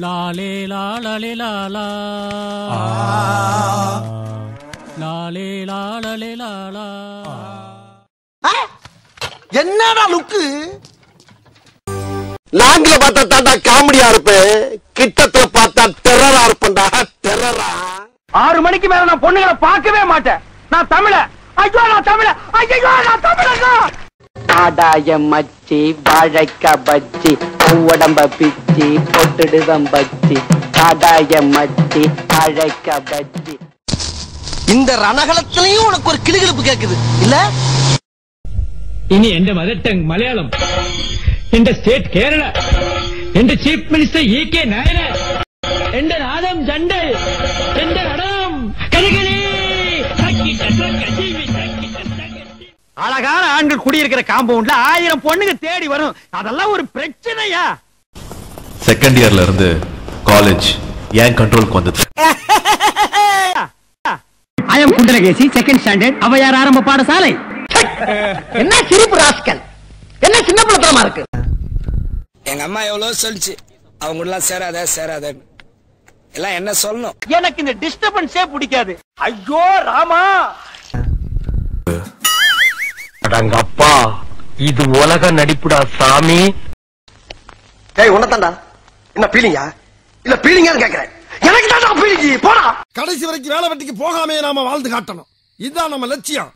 லாலே லாலே லாலா லாலே லாலே லாலா. என்னடா லுக்கு? லாங்கில பார்த்தா தாண்டா காமெடியா இருப்பேன், கிட்டத்துல பார்த்தா டெரரா இருப்பேன்டா. டெரரா. 6 மணிக்கு மேல நான் பொண்ணுங்களை பார்க்கவே மாட்டேன். நான் தமிழ. ஐயோ நான் தமிழ. ஐயோ நான் தமிழங்க. ஆடாய மச்சி வாழைக்க பச்சி உடம்ப பிச்சி பொட்டுடுதம் பச்சி ஆடாய மச்சி வாழைக்க பச்சி. இந்த ரணகலத்திலையும் உனக்கு ஒரு கிளுகிழப்பு கேக்குது இல்ல? ഇനി എന്റെ മദർ ടങ് മലയാളം, എന്റെ സ്റ്റേറ്റ് കേരള, എന്റെ ചീഫ് മിനിസ്റ്റർ EK നായർ, എന്റെ നാദം ജണ്ട്, എന്റെ നടനം കരികളി. அழகான ஆண்கள் குடியிருக்கிற காம்பவுண்ட்ல 1000 பொண்ணுங்க தேடி வரும். அதெல்லாம் ஒரு பிரச்சனையா? செகண்ட் இயர்ல இருந்து காலேஜ் ஏன் கண்ட்ரோலுக்கு வந்தது? I am Kundalakesi, second standard, Avvaiyar ஆரம்ப பாடசாலை. என்ன சிரிப்பு ராஸ்கல், என்ன சின்ன பிள்ளைத்தனமா இருக்கு. எங்க அம்மா எவ்வளவு சொல்லிச்சு, அவங்க எல்லாம் சேராத எல்லாம் என்ன சொல்லணும். எனக்கு இந்த டிஸ்டர்பன்ஸே பிடிக்காது. ஐயோ ராமா. அடங்கப்பா, இது உலக நடிப்புடா சாமி. டேய் உன்னதான்டா. என்ன பீலிங்கா? இல்ல பீலிங்கான்னு கேக்குறேன். எனக்கு தான் பீலிங்கி. போடா. கடைசி வரைக்கும் வேலை வெட்டிக்கு போகாமே நாம வாழ்ந்து காட்டணும். இதுதான் நம்ம லட்சியம்.